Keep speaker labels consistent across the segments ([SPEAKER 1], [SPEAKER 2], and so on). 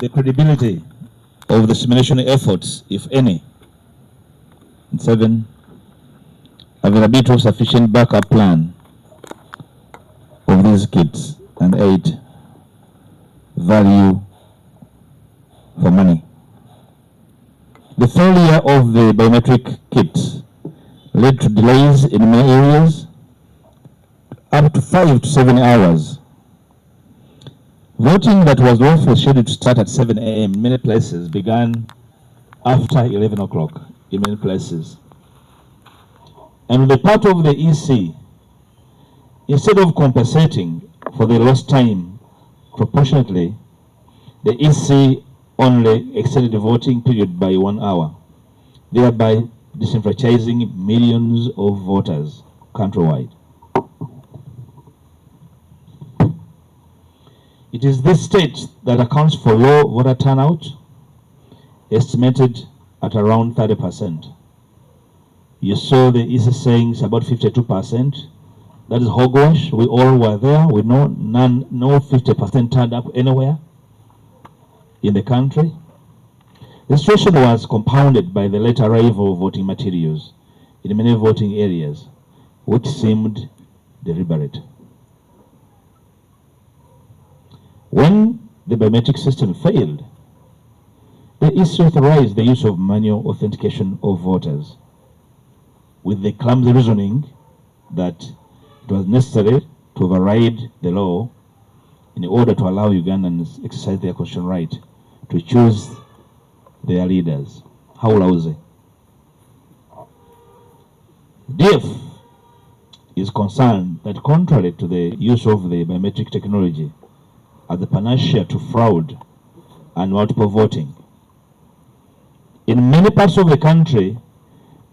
[SPEAKER 1] the credibility of the simulation efforts, if any. And 7, availability of sufficient backup plan of these kits. And 8, value for money. The failure of the biometric kits led to delays in many areas, up to 5 to 7 hours. Voting that was lawfully scheduled to start at 7 a.m. in many places began after 11 o'clock in many places. And on the part of the EC, instead of compensating for the lost time proportionately, the EC only extended the voting period by 1 hour, thereby disenfranchising millions of voters countrywide. It is this state that accounts for low voter turnout, estimated at around 30%. You saw the EC saying it's about 52%. That is hogwash. We all were there. We know no 50% turned up anywhere in the country. The situation was compounded by the late arrival of voting materials in many voting areas, which seemed deliberate. When the biometric system failed, the EC authorized the use of manual authentication of voters, with the clumsy reasoning that it was necessary to override the law in order to allow Ugandans exercise their constitutional right to choose their leaders. How lousy. DF is concerned that contrary to the use of the biometric technology as the panacea to fraud and multiple voting, in many parts of the country,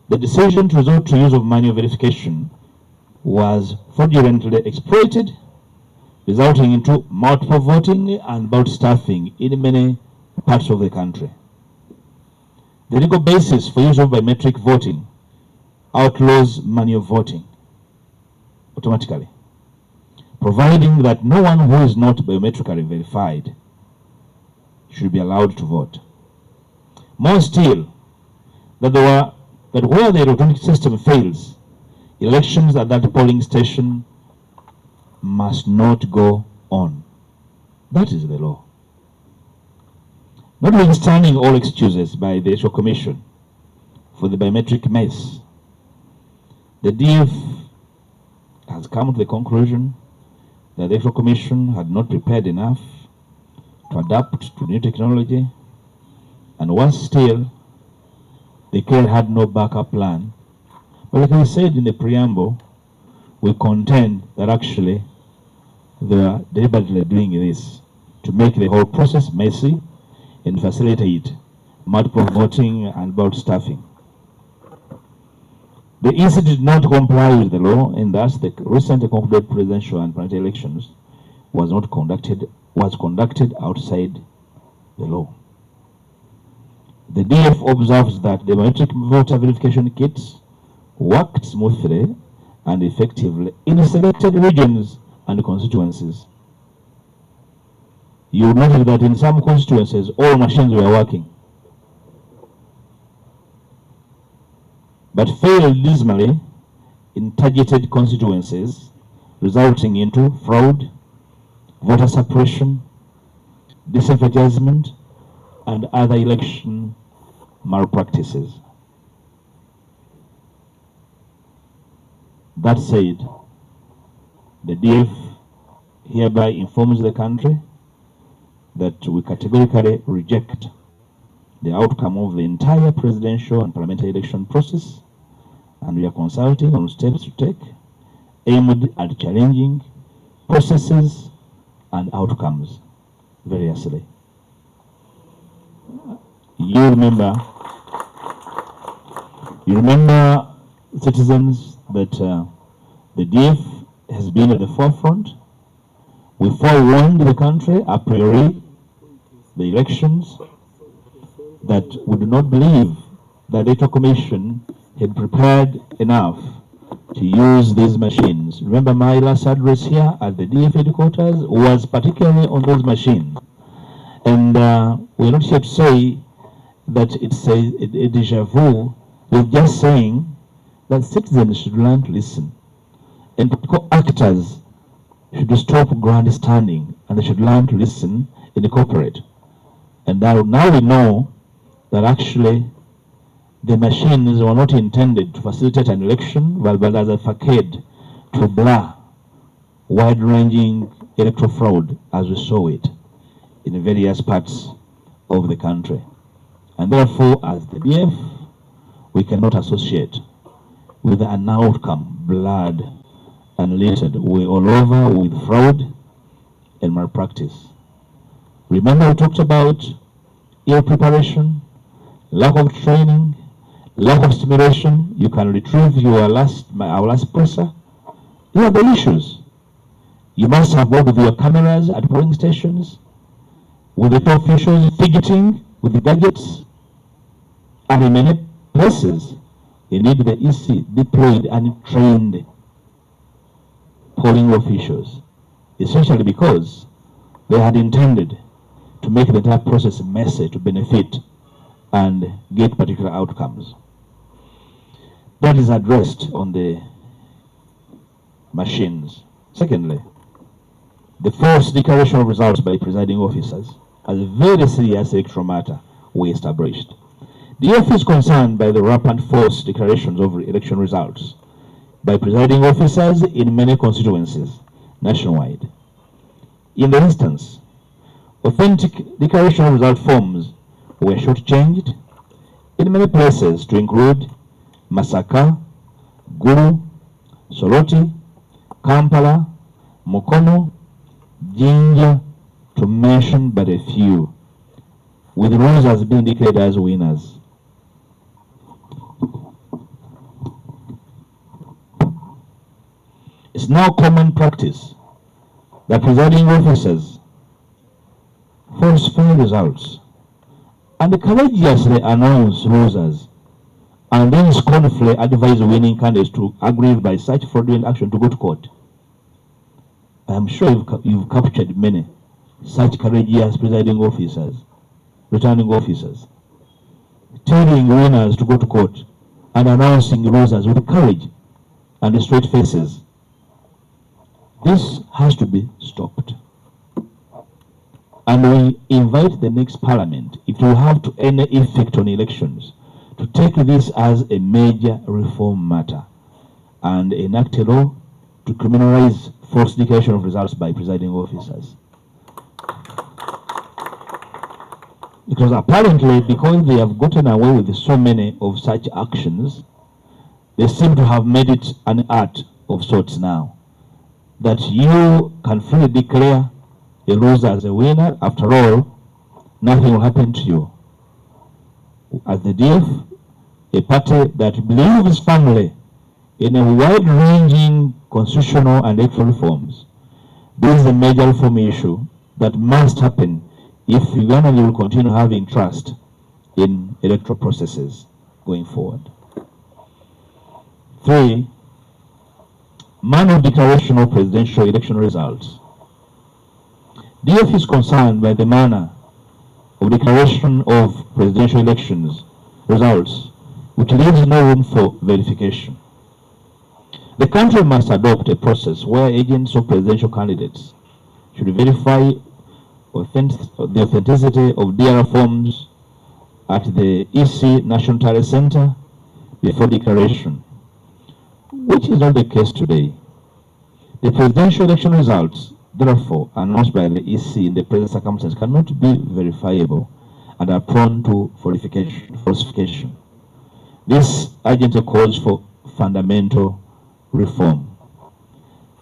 [SPEAKER 1] the decision to resort to use of manual verification was fraudulently exploited, resulting into multiple voting and ballot stuffing in many parts of the country. The legal basis for use of biometric voting outlaws manual voting automatically, providing that no one who is not biometrically verified should be allowed to vote. More still, that where the electronic system fails, elections at that polling station must not go on. That is the law. Notwithstanding all excuses by the Electoral Commission for the biometric mess, the DF has come to the conclusion that the Electoral Commission had not prepared enough to adapt to new technology, and worse still, the KL had no backup plan. But like I said in the preamble, we contend that actually they are deliberately doing this to make the whole process messy and facilitate multiple voting and ballot stuffing. The EC did not comply with the law, and thus the recently concluded presidential and parliamentary elections was conducted outside the law. The DF observes that the biometric voter verification kits worked smoothly and effectively in selected regions and constituencies. You notice that in some constituencies, all machines were working, but failed dismally in targeted constituencies, resulting into fraud, voter suppression, disenfranchisement, and other election malpractices. That said, the DF hereby informs the country that we categorically reject the outcome of the entire presidential and parliamentary election process, and we are consulting on steps to take aimed at challenging processes and outcomes variously. You remember, citizens, that the DF has been at the forefront. We forewarned the country a priori, the elections, that we do not believe that the Electoral Commission had prepared enough to use these machines. Remember, my last address here at the DF headquarters was particularly on those machines. And we're not here to say that it's a deja vu. We're just saying that citizens should learn to listen. And political actors should stop grandstanding and they should learn to listen and cooperate. And now we know that actually the machines were not intended to facilitate an election, but as a facade to blur wide-ranging electoral fraud as we saw it in various parts of the country. And therefore, as the DF, we cannot associate with an outcome blurred and littered all over with fraud and malpractice. Remember, we talked about ill preparation, lack of training, lack of stimulation. You can retrieve our last presser. You have the issues. You must have worked with your cameras at polling stations, with the top officials fidgeting with the gadgets, and in many places, you need the EC deployed and trained polling officials, essentially because they had intended to make the entire process messy to benefit and get particular outcomes. That is addressed on the machines. Secondly, the false declaration of results by presiding officers as a very serious electoral matter we established. The DF is concerned by the rampant false declarations of election results by presiding officers in many constituencies nationwide. In the instance, authentic declaration of result forms were shortchanged in many places to include Masaka, Gulu, Soroti, Kampala, Mukono, Jinja, to mention but a few, with losers being declared as winners. It's now common practice that presiding officers falsify results and courageously announce losers and then scornfully advise winning candidates to agree by such fraudulent action to go to court. I am sure you've captured many such courageous presiding officers, returning officers, telling winners to go to court and announcing losers with courage and straight faces. This has to be stopped. And we invite the next parliament, if you have to any effect on elections, to take this as a major reform matter and enact a law to criminalize false declaration of results by presiding officers. Because apparently, because they have gotten away with so many of such actions, they seem to have made it an art of sorts now, that you can freely declare a loser as a winner. After all, nothing will happen to you. As the DF, a party that believes firmly in a wide-ranging constitutional and electoral reforms, this is a major reform issue that must happen if Uganda will continue having trust in electoral processes going forward. 3, manner of declaration of presidential election results. DF is concerned by the manner of declaration of presidential elections results, which leaves no room for verification. The country must adopt a process where agents of presidential candidates should verify the authenticity of DR forms at the EC National Tally Center before declaration, which is not the case today. The presidential election results, therefore, announced by the EC in the present circumstances cannot be verifiable and are prone to falsification. This urgently calls for fundamental reform.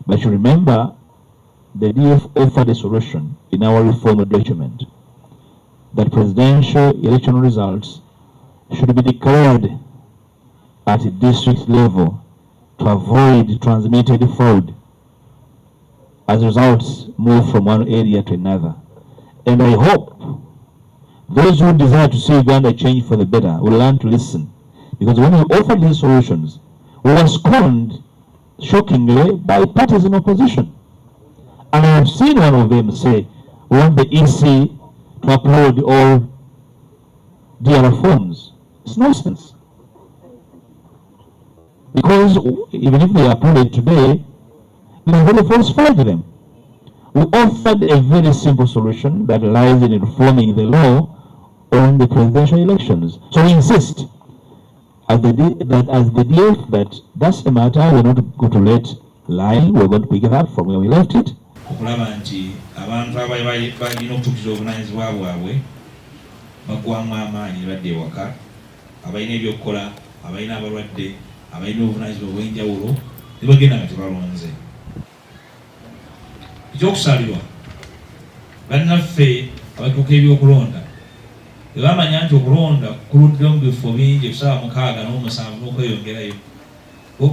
[SPEAKER 1] But you remember, the DF offered a solution in our reform document that presidential election results should be declared at a district level to avoid transmitted fraud as results move from one area to another. And I hope those who desire to see Uganda change for the better will learn to listen, because when we offered these solutions, we were scorned shockingly by parties in opposition. And I have seen one of them say, we want the EC to upload all DLR forms. It's nonsense. Because even if they are uploaded today, we have already falsified them. We offered a very simple solution that lies in reforming the law on the presidential elections. So we insist as the DF that that's a matter we're not going to let lie. We're going to pick it up from where we left it.
[SPEAKER 2] Okulaba nti abantu balina okutuukiza obuvunaanyizibwa bwabwe baggwamu amaanyi badde ewaka, abalina ebyokukola, abalina abalwadde, abalina obuvunaanyizibwa obw'enjawulo ne bagenda nga tebalonze. Ekyokusalirwa bannaffe abatuuka ebyokulonda tebamanya nti okulonda kuludde mu bifo bingi essaawa 67 n'okweyongerayo.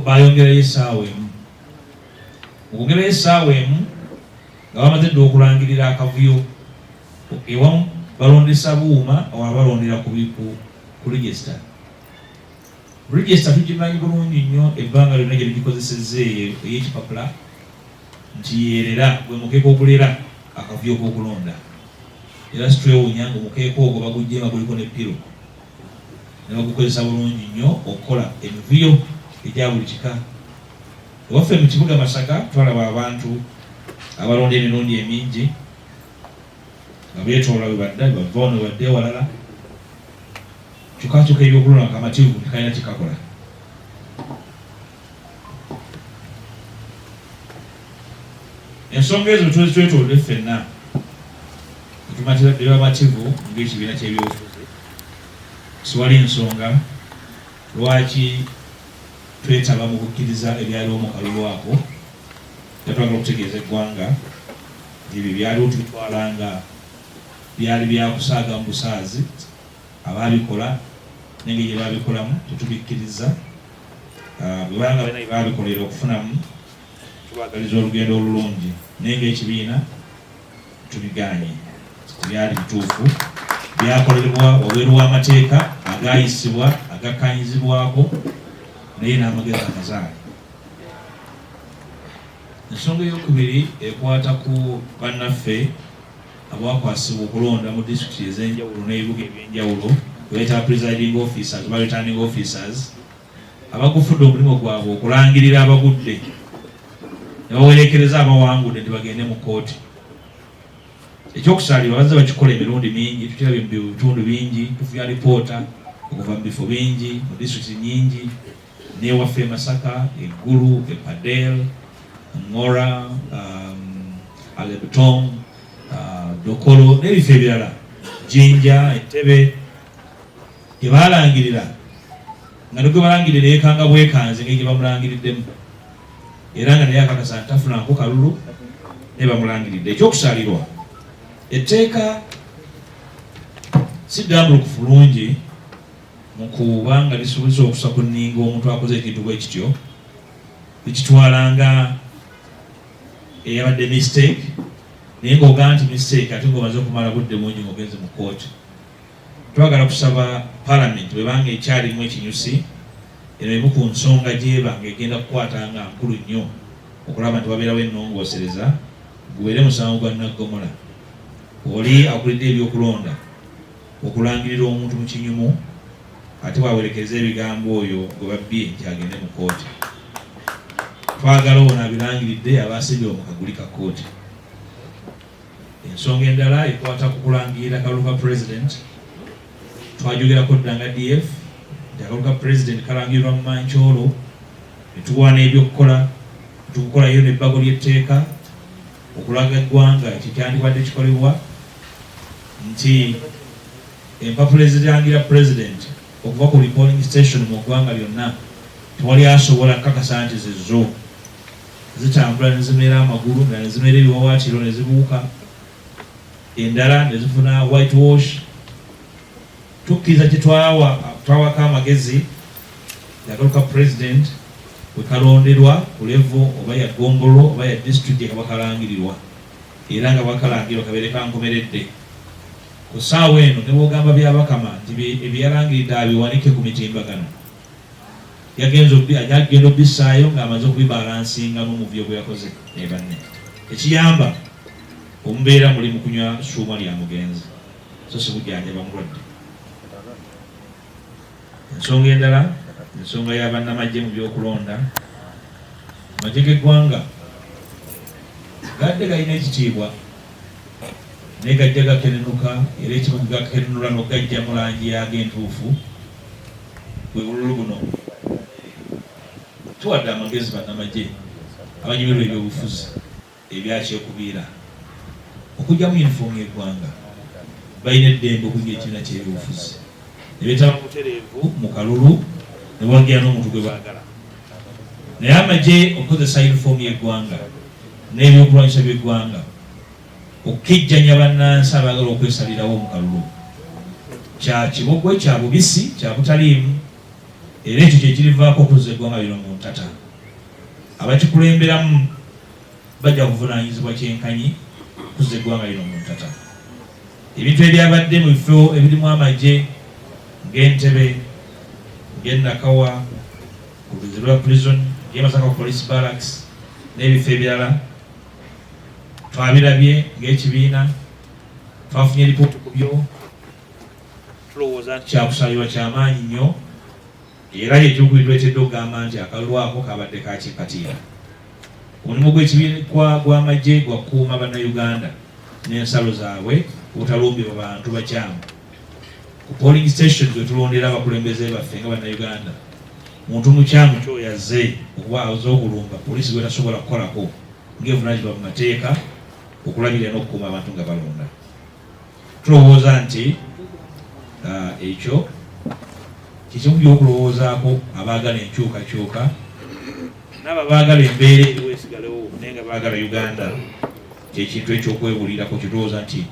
[SPEAKER 2] Bayongerayo essaawa emu. Okwongerayo essaawa emu nga bamaze dde okulangirira akavuyo ewamu balondesa buuma oba balondera ku register. Register tugimanyi bulungi nnyo ebbanga lyonna gye tugikozesezza ey'ekipapula nti yerera gwe mukeeka ogulera akavuyo k'okulonda. Era situwewuunya nga omukeeka ogwo bagugye nga guliko ne piro ne bagukozesa bulungi nnyo okukola emivuyo egya buli kika. Ewaffe mu kibuga Masaka twalaba abantu abalonda emirundi emingi nga beetoola we badda bava wano badde ewalala. Kyukakyuka ebyokulonda akamativu tekalina kikakola. Ensonga ezo twetolodde ffenna tumatira bamativu ng'ekibiina ky'ebyobufuzi. Siwali nsonga lwaki twetaba mu kukkiriza ebyaliwo mu kalulu ako. Twagala okutegeeza eggwanga ebyo byaliwo tubitwala nga byali byakusaaga mu busaazi, abaabikola n'engeri gye baabikolamu tetubikkiriza. Bwe banga balina bye baabikolera okufunamu tubaagaliza olugendo olulungi, naye ng'ekibiina tubiganye. Byali bituufu, byakolerwa wabweru w'amateeka agayisibwa agakkanyizibwako naye n'amagezi amazaali. Ensonga ey'okubiri ekwata ku bannaffe abakwasibwa okulonda mu disitulikiti ez'enjawulo n'ebibuga eby'enjawulo beeta presiding officers oba returning officers abagufudde omulimu gwabwe okulangirira abagudde ne bawerekereza abawangudde nti bagende mu kkooti. Ekyokusalirwa bazze bakikola emirundi mingi, tukirabye mu bitundu bingi, tufuna alipoota okuva mu bifo bingi mu disitulikiti nyingi n'ewaffe Masaka, Eggulu, Epadel, Ngora, Alebutong, Dokolo n'ebifo ebirala, Jinja, Entebbe, gye baalangirira nga nigwe balangirira ekanga bwekanze ng'egye bamulangiriddemu era nga naye akakasa ntafunanko kalulu ne bamulangiridde. Ekyokusalirwa etteeka si ddambulukufu bulungi mu kuba nga lisobozesa okusa ku nninga omuntu akoze ekintu bwe kityo, likitwalanga eyabadde mistake naye ng'ogaa nti mistake ate ng'omaze okumala budde mungi ng'ogenze mu kkooti. Twagala kusaba Parliament bwe banga ekyalimu ekinyusi eno emu ku nsonga gyeba ng'egenda kukwata nga nkulu nnyo okulaba nti wabeerawo ennongoosereza gubeere musango gwa Naggomola. Oli akulidde ebyokulonda okulangirira omuntu mu kinyumu ate bwawerekeza ebigambo oyo gwe babbye nti agende mu kkooti. Twagala ono abirangiridde abaasibye mu kaguli ka kkooti. Ensonga endala ekwata ku kulangirira akalulu ka president. Twajogerako dda nga DF nti akalulu ka president kalangirirwa mu Mancholo ne tuwaana ebyokukola tukukolayo n'ebbago ly'etteeka okulaga eggwanga ekyo kyandibadde kikolebwa nti empapula ezirangira president okuva ku polling station mu ggwanga lyonna tewali asobola kakasa nti zizo zitambula ne zimera amagulu nga ne zimera ebiwawaatiro ne zibuuka, endala ne zifuna white wash. Tukkiriza kye twawako amagezi yakaluka president bwe kalonderwa ku level oba ya Gombolo oba ya district ekaba kalangirirwa era nga bakalangirirwa kabeere kankomeredde. Ku ssaawa eno ne bw'ogamba byabakama nti ebyalangiridde abiwanike ku mitimbagano agenda obbissaayo ng'amaze okubibalansingamu mu byo bwe yakoze ne banne. Ekiyamba omubeera muli mu kunywa ssuuma lya mugenzi. so si bujjanjaba mulwadde. Ensonga endala ensonga y'abannamagye mu byokulonda. Amagye g'eggwanga gadde galina ekitiibwa naye gajja gakenenuka era ekibuga gakenenula n'ogajja mu langi yago entuufu bwe bululu buno. Tuwadde amagezi bannamagye abanyumirwa ebyobufuzi ebyakyekubiira okujjamu yunifoomu y'eggwanga balina eddembe okujja ekibiina ky'ebyobufuzi ne beetaba butereevu mu kalulu ne bawagira n'omuntu gwe baagala. Naye amagye okukozesa yunifoomu y'eggwanga n'ebyokulwanyisa by'eggwanga okukijjanya bannansi abaagala okwesalirawo mu kalulu kya kibogwe, kya bubisi, kya butaliimu, era ekyo kyekirivaako okuzza eggwanga lino mu ntata. Abakikulemberamu bajja kuvunaanyizibwa kyenkanyi okuzza eggwanga lino mu ntata. Ebintu ebyabadde mu bifo ebirimu amagye ng'Entebbe, ng'Enakawa, ku Luzira prison, ng'Emasaka police barracks n'ebifo ebirala twabirabye ng'ekibiina twafunye lipooti ku byo. Tulowooza nti kyakusalirwa kyamaanyi nnyo era yekyokubitwetedde okugamba nti akalulu ako kabadde kakyekatiira. Omulimu gw'amagye gwa kukuuma bannayuganda n'ensalo zaabwe obutalumbibwa bantu bakyamu. Ku polling station gwe tulondera abakulembeze baffe nga bannayuganda, muntu mukyamu kyo yazze okuba aza okulumba poliisi gwe tasobola kukolako ng'evunaanyizibwa mu mateeka okulabirira n'okukuuma abantu nga balonda. Tulowooza nti ekyo kikimu by'okulowoozaako abaagala enkyukakyuka n'abo baagala embeera eriwo esigalewo naye nga baagala Uganda kyekintu ekyokwebulirako kitulowooza nti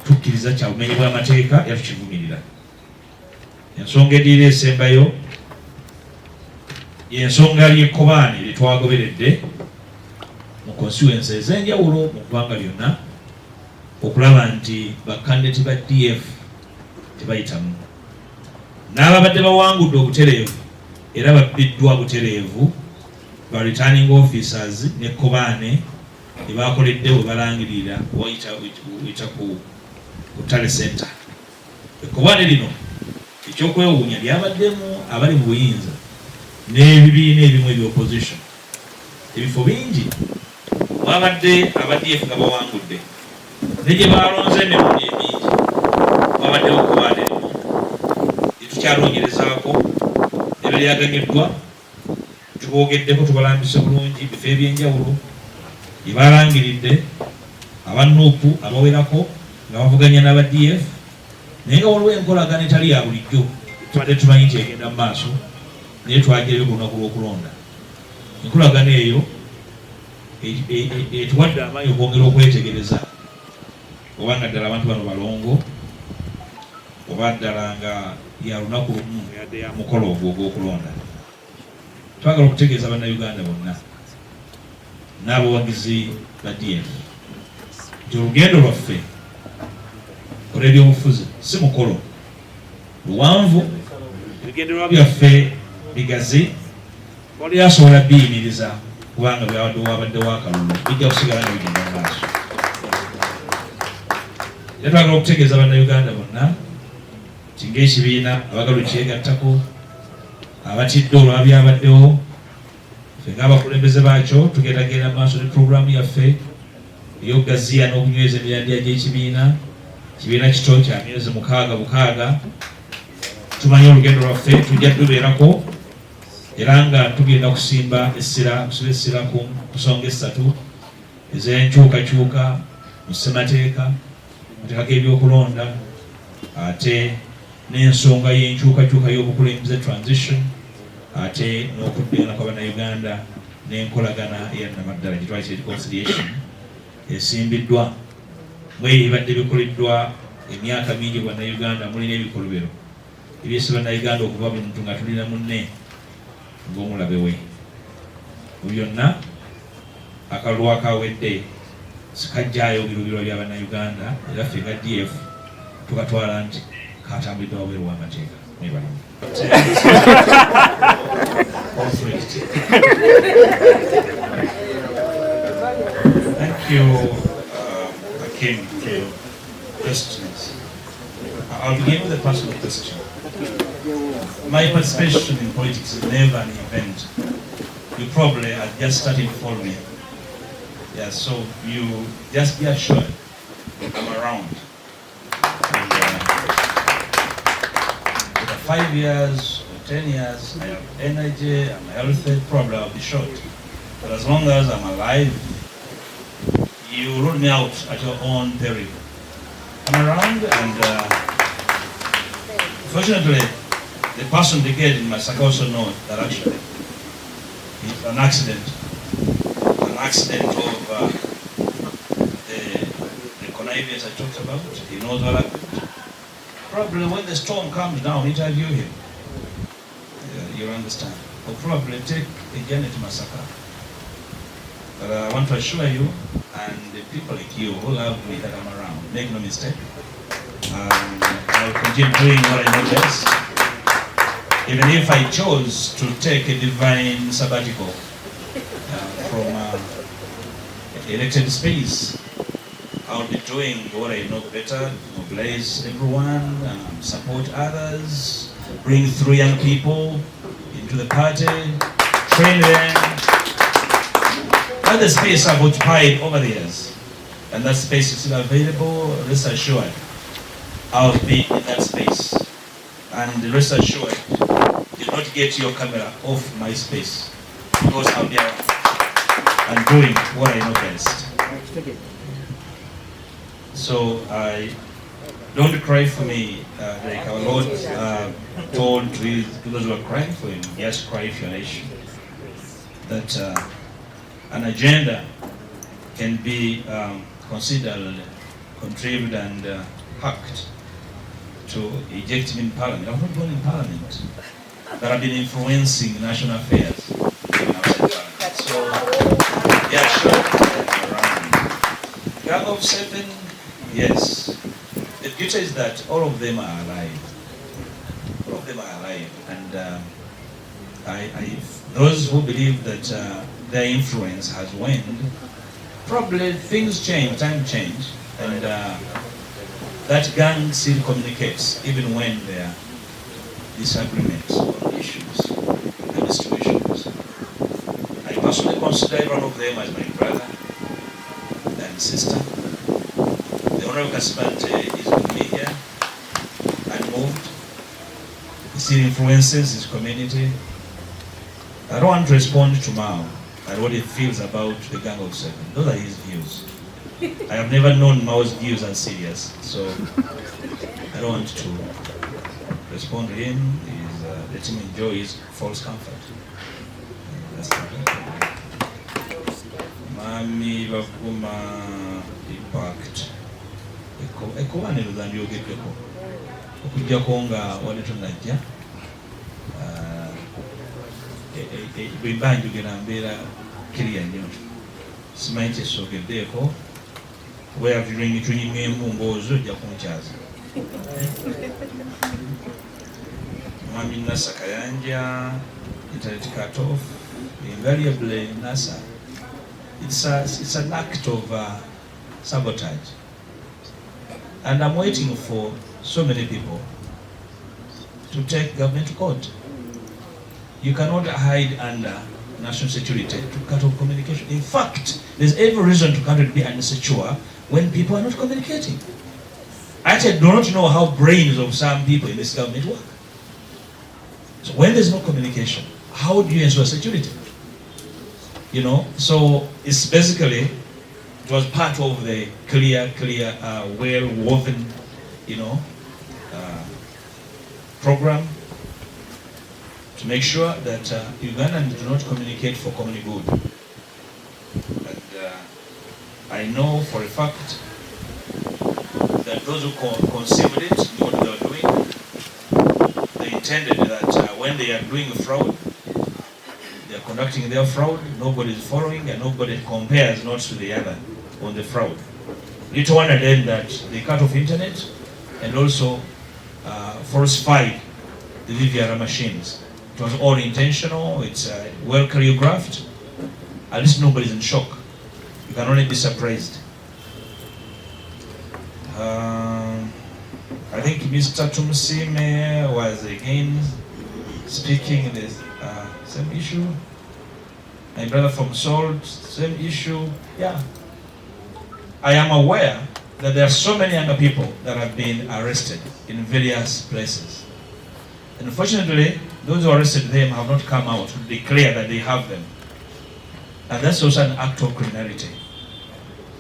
[SPEAKER 2] tukkiriza kya bumenyi bw'amateeka era tukivumirira. Ensonga eddiira esembayo y'ensonga ly'ekkobaane lye twagoberedde mu constituency ez'enjawulo mu ggwanga lyonna okulaba nti bakandidati ba DF tebayitamu. N'ababadde bawangudde obutereevu era babbiddwa butereevu ba returning officers n'ekkobaane ebakoledde we balangirira wayita ku Tale Center. Ekkobaane lino ekyokwewuunya lyabaddemu abali mu buyinza n'ebibiina ebimu eby'opposition. Ebifo bingi wabadde aba DF nga bawangudde ne gye balonze emirundi emingi wabaddewo ekkobaane lino lyetukyalonyerezaako ebyo lyaganyiddwa. Tubogeddeko tubalambise bulungi bifo ebyenjawulo bye balangiridde aba NUP abawerako nga bavuganya n'aba DF, naye nga waliwo enkolagana etali ya bulijjo tubadde tumanyi nti egenda mu maaso naye twagirayo ku lunaku lw'okulonda. Enkolagana eyo etuwadde amaanyi okwongera okwetegereza oba nga ddala abantu bano balongo oba ddala nga ya lunaku lumu yadde ya mukolo ogwo ogw'okulonda. Twagala okutegeeza bannayuganda bonna n'abawagizi ba DF nti olugendo lwaffe olw'ebyobufuzi si mukolo luwanvu, ebigendererwa byaffe bigazi, oli asobola biyimiriza kubanga wabaddewo akalulu bijja kusigala nga bigenda mu maaso. Era twagala okutegeeza bannayuganda bonna nti ng'ekibiina abagala okyegattako abatidde olwa byabaddewo ffe ng'abakulembeze baakyo tugendagenda mu maaso ne puroguramu yaffe ey'okugaziya n'okunyweza emirandira gy'ekibiina. Kibiina kito kya myezi 6 tumanyi olugendo lwaffe tujja tubeerako era nga tugenda kusiba essira ku nsonga 3 ez'enkyukakyuka mu ssemateeka, amateeka g'ebyokulonda, ate n'ensonga y'enkyukakyuka y'obukulembeze transition, ate n'okuddeana kw'Abannayuganda n'enkolagana eyannamaddala gye twayita reconciliation esimbiddwa mu ebibadde bikoleddwa emyaka mingi Bannayuganda. Mulina ebikolobero ebyesi Bannayuganda okuba buli muntu nga tulina munne ng'omulabe we. Mu byonna akalulu akawedde sikajjaayo birubirwa bya Bannayuganda era ffe nga DF tukatwala nti katambulidde wabweru w'amateeka. Thank you. Came to questions. I'll begin with a personal question. My participation in politics is never an event. You probably are just starting to follow me. Yeah, so you just be assured I'm around. And after 5 years or 10 years, I have energy, I'm healthy, probably I'll be short. But as long as I'm alive, you rule me out at your own peril. I'm around, and fortunately, the person brigade in my circle also knows that actually it's an accident of the connivance I talked about. He knows what happened. Probably when the storm comes down, interview him. You'll understand. Or probably take a journey to Masaka. But I want to assure you, and the people like you who love me, that I'm around. Make no mistake. I'll continue doing what I know best. Even if I chose to take a divine sabbatical from elected space, I'll be doing what I know better, mobilize everyone, support others, bring 3 young people into the party, train them. That's the space I've occupied over the years, and that space is still available. Rest assured, I'll be in that space. And rest assured, do not get your camera off my space, because I'll be around and doing what I know best. So I don't cry for me, like our Lord told to those who are crying for him. Yes, cry for your nation. That an agenda can be considered, contrived, and hacked to eject him in Parliament. I was not born in Parliament, but I've been influencing national affairs outside Parliament. So, yeah, sure. Gang of 7, yes. The future is that all of them are alive. All of them are alive, and those who believe that their influence has waned, probably things change, time change, and that gang still communicates even when there are disagreements on issues and situations. I personally consider one of them as my brother and sister. The Honorable Kasibante is with me here, unmoved. He still influences his community. I don't want to respond to Mao and what he feels about the Gang of 7. Those are his views. I have never known Mao's views as serious, so I don't want to respond to him. Let him enjoy his false comfort. That's the Mami Bakuma impact. Ekuwaniro za ndyogeddeko. Okujjako nga wali tunajja. Bwe mba njogera mbeera kiriya nnyo. Simanyi kyesogeddeeko. Tunyimyemu mboozi ojja kunkyaza. Mami Nasa Kayanja, internet cut off, invariably Nasa. It's an act of sabotage. And I'm waiting for so many people to take government to court. You cannot hide under national security to cut off communication. In fact, there's every reason to country to be unsecure when people are not communicating. I actually do not know how brains of some people in this government work. So when there's no communication, how do you ensure security? You know, so it's basically, it was part of the clear, well-woven, program to make sure that Ugandans do not communicate for common good. And I know for a fact that those who conceived it knew what they were doing. They intended that when they are doing a fraud, they are conducting their fraud, nobody is following and nobody compares notes to the other on the fraud. Little wonder then that they cut off internet and also falsified the VVR machines. It was all intentional, it's well choreographed. At least nobody's in shock. You can only be surprised. I I think Mr. Tumusime was again speaking this same issue. My brother from Salt, same issue. Yeah. I am aware that there are so many younger people that have been arrested in various places. Unfortunately, those who arrested them have not come out to declare that they have them. And that's also an act of criminality.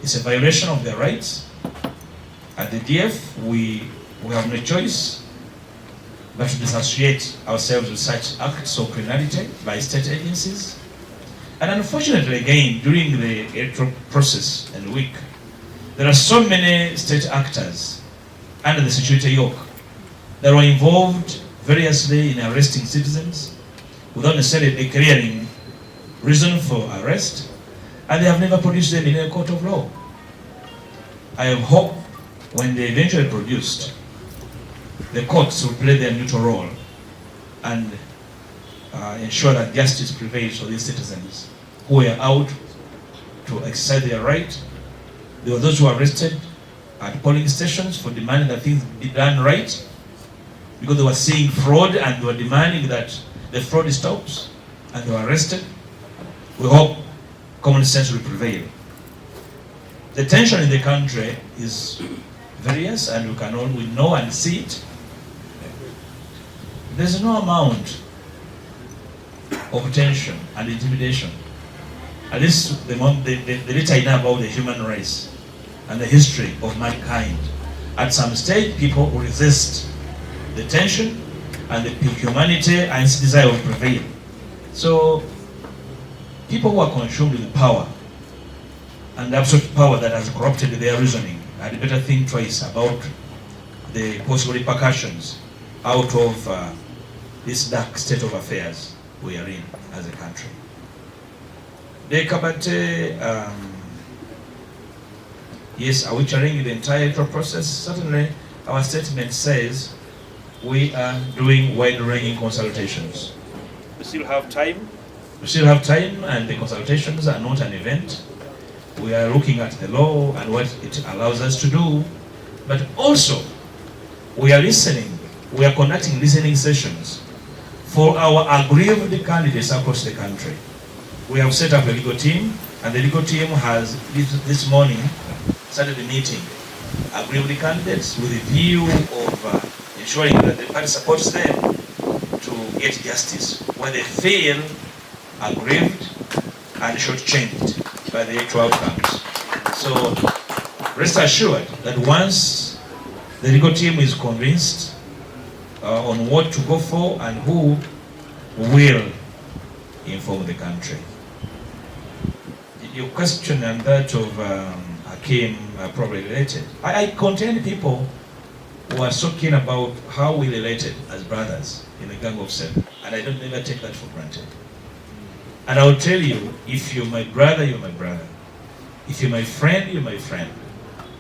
[SPEAKER 2] It's a violation of their rights. At the DF, we have no choice but to disassociate ourselves with such acts of criminality by state agencies. And unfortunately, again, during the electoral process and week, there are so many state actors under the security yoke that were involved variously in arresting citizens without necessarily declaring reason for arrest, and they have never produced them in a court of law. I hope when they eventually produced, the courts will play their neutral role and ensure that justice prevails for these citizens who were out to exercise their right. There were those who were arrested at polling stations for demanding that things be done right, because they were seeing fraud and they were demanding that the fraud stops, and they were arrested. We hope common sense will prevail. The tension in the country is various, and we know and see it. There's no amount of tension and intimidation. At least the little I know about the human race and the history of mankind. At some stage, people will resist the tension, and the humanity and its desire will prevail. So, people who are consumed with power and absolute power that has corrupted their reasoning had better think twice about the possible repercussions out of this dark state of affairs we are in as a country. The Kabate, yes, are we challenging the entire electoral process? Certainly, our statement says we are doing wide-ranging consultations. We still have time. We still have time, and the consultations are not an event. We are looking at the law and what it allows us to do, but also we are listening. We are conducting listening sessions for our aggrieved candidates across the country. We have set up a legal team, and the legal team has this morning started a meeting aggrieved candidates with a view of ensuring that the party supports them to get justice when they feel aggrieved and shortchanged by the electoral outcomes. So rest assured that once the legal team is convinced on what to go for and who will inform the country. Your question and that of Hakim are probably related. I contain people who are so keen about how we related as brothers in a gang of seven, and I don't never take that for granted. And I will tell you, if you're my brother, you're my brother. If you're my friend, you're my friend.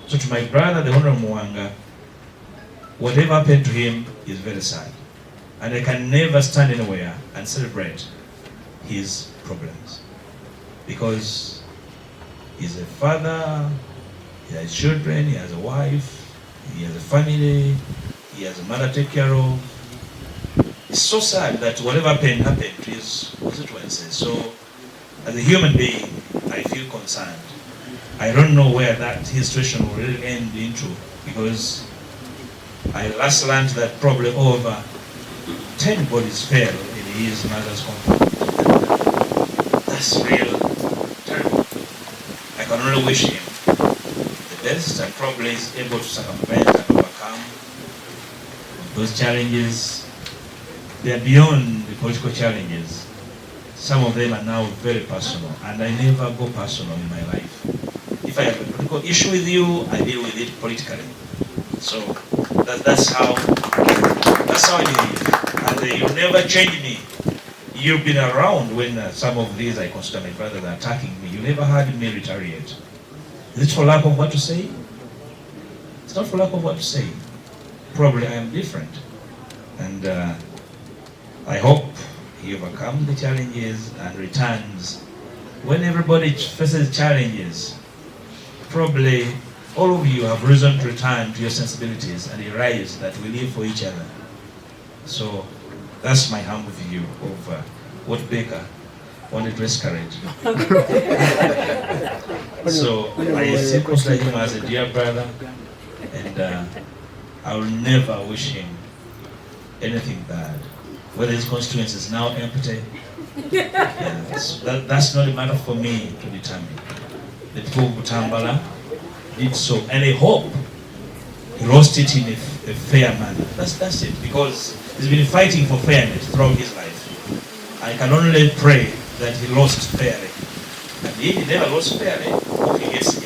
[SPEAKER 2] So to my brother, the Honorable Mpuuga, whatever happened to him is very sad. And I can never stand anywhere and celebrate his problems. Because he's a father, he has children, he has a wife, he has a family, he has a mother to take care of. It's so sad that whatever happened to his constituencies. So, as a human being, I feel concerned. I don't know where that his situation will really end into, because I last learned that probably over 10 bodies fell in his mother's compound. That's real terrible. I can only wish him the best, and probably is able to circumvent and overcome those challenges. They are beyond the political challenges. Some of them are now very personal, and I never go personal in my life. If I have a political issue with you, I deal with it politically. So that's how I behave. And you never change me. You've been around when some of these I consider my brothers are attacking me. You never heard me retaliate. Is it for lack of what to say? It's not for lack of what to say. Probably I am different. And I hope he overcomes the challenges and returns. When everybody faces challenges, probably all of you have reason to return to your sensibilities and realize that we live for each other. So that's my humble view of what Baker wanted to discourage. So I still consider him as a dear brother, and I will never wish him anything bad. Whether his constituency is now empty, that's not a matter for me to determine. The people of Butambala did so, and I hope he lost it in a fair manner. That's it, because he's been fighting for fairness throughout his life. I can only pray that he lost fairly. And he never lost fairly. If he gets